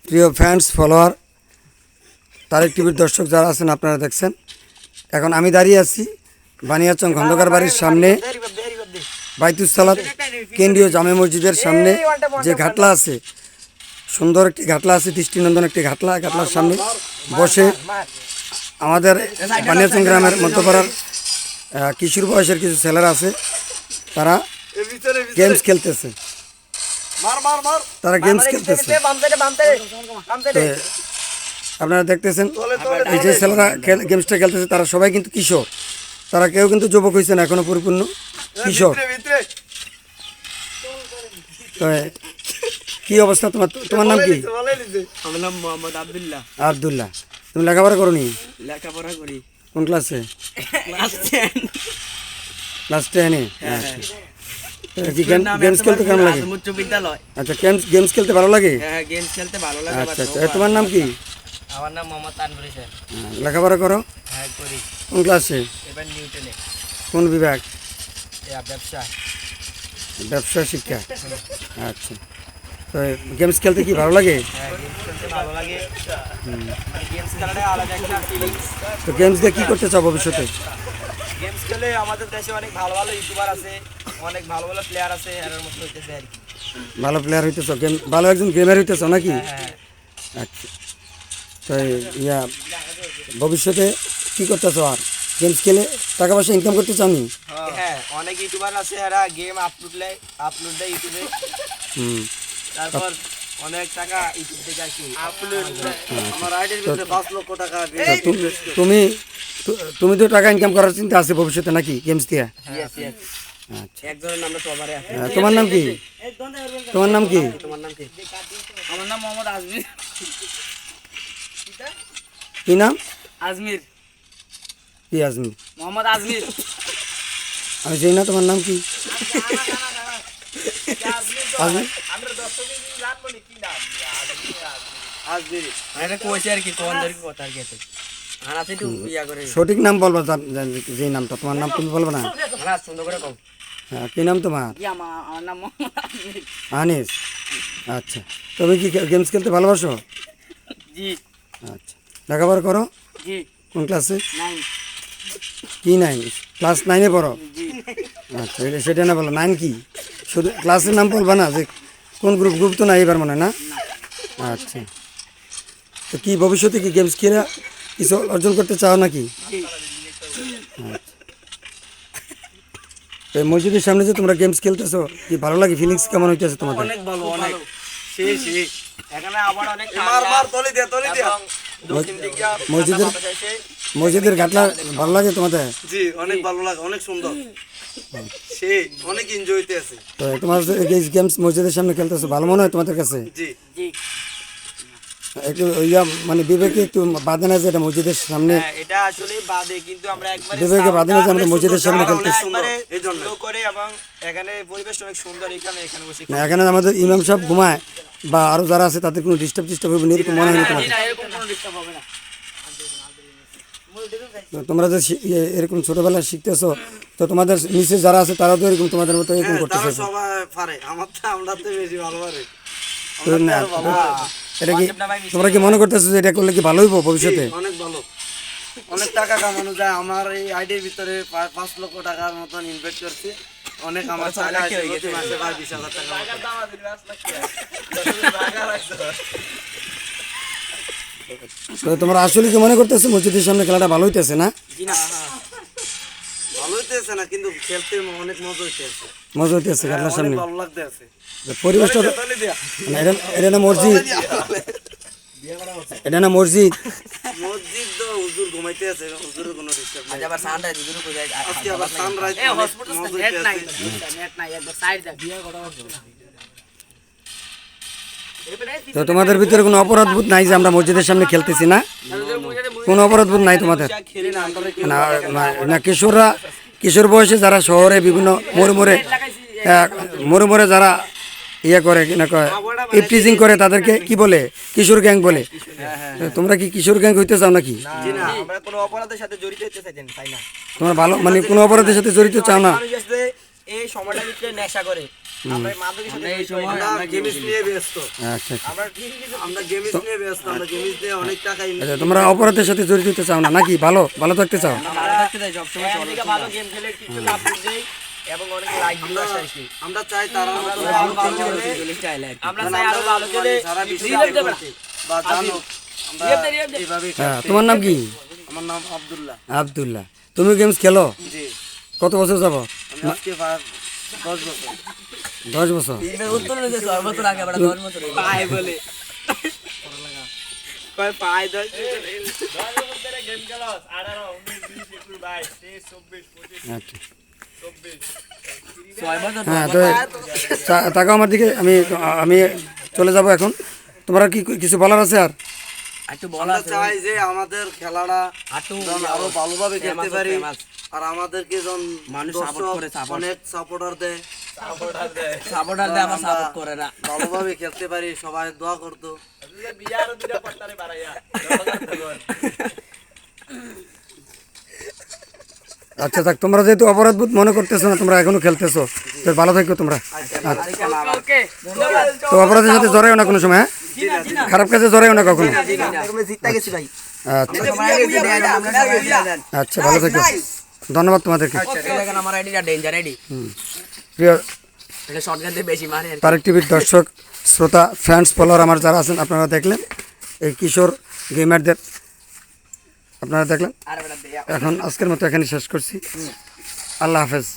প্রিয় fans follower Tarique টিভির দর্শক যারা আছেন আপনারা দেখছেন, এখন আমি দাঁড়িয়ে আছি বানিয়াচং খন্দকার বাড়ির সামনে বাইতুস সালাত কেন্দ্রীয় জামে মসজিদের সামনে যে ঘাটলা আছে, সুন্দর একটি ঘাটলা আছে, দৃষ্টিনন্দন একটি ঘাটলার সামনে বসে আমাদের বানিয়াচং গ্রামের মধ্যপাড়ার কিশোর বয়সের কিছু ছেলেরা আছে, তারা গেমস খেলতেছে। আপনারা দেখতেছেন এই যে ছেলেরা গেমসটা খেলতেছে তারা সবাই কিন্তু কিশোর, তারা কেউ কিন্তু যুবক হয়েছে না, এখনো পরিপূর্ণ কিশোর। তো কি অবস্থা তোমার? তোমার নাম কি? আমার নাম মোহাম্মদ আব্দুল্লাহ। আব্দুল্লাহ। তুমি লেখাপড়া করো নি? লেখাপড়া করি। কোন ক্লাসে? ক্লাস 10। ক্লাস 10-এ। কি গেমস খেলতে কেমন লাগে? উচ্চ বিদ্যালয়। আচ্ছা, গেমস খেলতে ভালো লাগে? হ্যাঁ, গেমস খেলতে ভালো লাগে। আচ্ছা আচ্ছা, তোমার নাম কি? আমার নাম মোহাম্মদ তানভীর হোসেন। লেখাপড়া করো? হ্যাঁ, করি। কোন ক্লাসে? এবার নিউটনে। কোন বিভাগ? ব্যবসা। ব্যবসা শিক্ষা। আচ্ছা, তো গেমস খেলতে কি ভালো লাগে? হ্যাঁ, গেমস খেলতে ভালো লাগে। গেমস খেলাটা আলাদা একটা ফিলিংস। তো গেমস দিয়ে কি করতে চাও ভবিষ্যতে? গেমস খেলে আমাদের দেশে অনেক ভালো ভালো ইউটিউবার আছে, অনেক ভালো ভালো প্লেয়ার আছে, এর মধ্যে হইতেছে আর কি। ভালো প্লেয়ার হইতেছ, গেম ভালো একজন গেমার হইতেছ নাকি? হ্যাঁ। আচ্ছা, তো ভবিষ্যতে কি করতেছো? আর গেমস খেলে টাকা পয়সা ইনকাম করতে চাও নি? হ্যাঁ, অনেক ইউটিউবার আছে, এরা গেম আপলোড দেয় ইউটিউবে। তারপর অনেক টাকা ইউটিউব থেকে আসে। আমার আইডির ভিতরে 5 লক্ষ টাকা। তুমি তো টাকা ইনকাম করার চিন্তা আছে ভবিষ্যতে নাকি গেমস দিয়ে? আচ্ছা, একজনের নাম সবারই আছে। তোমার নাম কি? তোমার নাম কি? তোমার নাম কি? আমার নাম মোহাম্মদ আজমির। কি নাম? আজমির। কি আজমি? মোহাম্মদ আজমির। আমি জানি না তোমার নাম কি? আজমি? এটা কইছে আর কি, তোমাদের কথা আর কি। হানাতে একটু ইয়া করে। সঠিক নাম বলবা, যে নামটা তোমার নাম তুমি বলবা না? হানা সুন্দর করে কও। হ্যাঁ, কি নাম তোমার? আমার নাম মোহাম্মদ আজমির। আনিস। আচ্ছা, তুমি কি গেমস খেলতে ভালোবাসো? জি। আচ্ছা, লেখাপড়া করো? জি। কোন ক্লাসে? 9। কি 9? ক্লাস 9-এ পড়ো? জি। আচ্ছা, সেটা না বলো 9 কি, শুধু ক্লাসের নাম বলবা না, যে কোন গ্রুপ তো নাই এবার মনে হয় না? আচ্ছা, তো কি ভবিষ্যতে কি গেমস খেলে কিছু অর্জন করতে চাও নাকি? আচ্ছা, মসজিদের সামনে যে তোমরা গেমস খেলতেছো, কি ভালো লাগে? ফিলিংস কেমন হইতেছে তোমাদের? অনেক ভালো, অনেক সেই এখানে আবার অনেক মার তলি দিয়া মসজিদের ঘাটলা ভালো লাগে তোমাদের? জি, অনেক ভালো লাগে, অনেক সুন্দর। সে অনেক এনজয় হইতে আছে। তো তোমার এই গেমস মসজিদের সামনে খেলতেছো, ভালো মনে হয় তোমাদের কাছে? জি জি। একটু মানে বিবেকে একটু বাধে না যে এটা মসজিদের সামনে? হ্যাঁ, এটা আসলে বাদে, কিন্তু আমরা একবারে বিবেকে বাধে না যে আমরা মসজিদের সামনে খেলতেছি? একবারে সুন্দর করে, এবং এখানে পরিবেশটা অনেক সুন্দর। এখানে বসে না, এখানে আমাদের ইমাম সাহেব ঘুমায় বা আরো যারা আছে তাদের কোনো ডিস্টার্ব হবে না, এরকম মনে হয় না তোমাদের? এরকম কোনো ডিস্টার্ব হবে না। তো তোমরা যে এরকম ছোটবেলায় শিখতেছো, তো তোমাদের নিচে যারা আছে তারা তো এরকম তোমাদের মতো এরকম করতেছে? তারা সবাই পারে, আমরা তো বেশি ভালো পারে। তো না, এটা কি তোমরা কি মনে করতেছো যে এটা করলে কি ভালো হইব ভবিষ্যতে? অনেক ভালো, অনেক টাকা কামানো যায়। আমার এই আইডির ভিতরে 5 লক্ষ টাকার মতন ইনভেস্ট করছি। অনেক আমার টাকা আছে, প্রতি মাসে 20,000 টাকা তো তোমরা আসলে কি মনে করতেছো মসজিদের সামনে খেলাটা ভালো হইতেছে না? ভালো হইতেছে না, কিন্তু খেলতে অনেক মজা হইতেছে। মজা হইতেছে খেলার সামনে? ভালো লাগতে আছে পরিবেশটা এটা না মসজিদ? এটা না মসজিদ? মসজিদ তো হুজুর ঘুমাইতে আছে, হুজুরের কোনো ডিস্টার্ব নাই। আবার সানরাইজ দুটো কই যায়। আজকে আবার সানরাইজ এই হসপিটাল নেট নাই, নেট নাই, একবার সাইড দা বিয়া করা হচ্ছে। তো তোমাদের ভিতরে কোনো অপরাধবোধ নাই যে আমরা মসজিদের সামনে খেলতেছি না? কোনো অপরাধবোধ নাই তোমাদের? খেলি না আমরা। না, কিশোর বয়সে যারা শহরে বিভিন্ন মোড়ে যারা ইয়ে করে কিনা কয় ইপটিজিং করে, তাদেরকে কি বলে? কিশোর গ্যাং বলে। তোমরা কি কিশোর গ্যাং হইতে চাও নাকি? জি না, আমরা কোনো অপরাধের সাথে জড়িত হতে চাই না। তোমরা ভালো মানে কোনো অপরাধের সাথে জড়িত চাও না? মানুষ আছে এই সময়টার ভিতরে নেশা করে, আমরা মাদকের সাথে এই সময় আমরা গেমস নিয়ে ব্যস্ত, আচ্ছা আচ্ছা। আমরা গেমস নিয়ে ব্যস্ত, আমরা গেমস দিয়ে অনেক টাকা আচ্ছা, তোমরা অপরাধের সাথে জড়িত হতে চাও না নাকি? ভালো ভালো থাকতে চাও? আমরা ভালো গেম খেলে টিকটক আপলোড দেই এবং অনেক লাইক ভিউ আসে আর কি। আমরা চাই তারা আমরা চাই আরো ভালো খেলে সারা বিশ্বে রিলেট দেবে না। বা জানো আমরা রিয়েল দে। এইভাবে হ্যাঁ, তোমার নাম কি? আমার নাম আব্দুল্লাহ। আব্দুল্লাহ। তুমি গেমস খেলো জি, কত বছর যাব? আমি আজকে 10 বছর। 10 বছর। পায় বলে কয় পায় 10 বছর গেম খেলোস 18 19 20 21 22 23 24 25 আচ্ছা 26 হ্যাঁ, তো তাকাও আমার দিকে। আমি আমি চলে যাব এখন। তোমরা কি কিছু বলার আছে আর? আমরা চাই যে আমাদের খেলাটা যেন আরো ভালোভাবে খেলতে পারি, আর আমাদেরকে যেন মানুষ অনেক সাপোর্টার দেয়, আমরা ভালোভাবে খেলতে পারি। সবাই দোয়া করতো। বিয়ার দুটা পট্টারে বাড়াইয়া আচ্ছা থাক, তোমরা যেহেতু অপরাধ বোধ মনে করতেছো না, তোমরা এখনো খেলতেছো, তো ভালো থাকো তোমরা। ওকে ধন্যবাদ। তো অপরাধের সাথে জড়াইও না কোনো সময়, হ্যাঁ? খারাপ কাজে জড়াইও না কখনো। আচ্ছা আচ্ছা, ভালো থাকো। ধন্যবাদ তোমাদেরকে। আমার আইডিটা ডেঞ্জার আইডি, প্রিয় এটা শটগান দিয়ে বেশি মারে। তারেক টিভির দর্শক শ্রোতা ফ্যান্স ফলোয়ার আমার যারা আছেন, আপনারা দেখলেন এই কিশোর গেমারদের, আপনারা দেখলেন। আর বেটা দে এখন আজকের মতো এখানে শেষ করছি। আল্লাহ হাফেজ।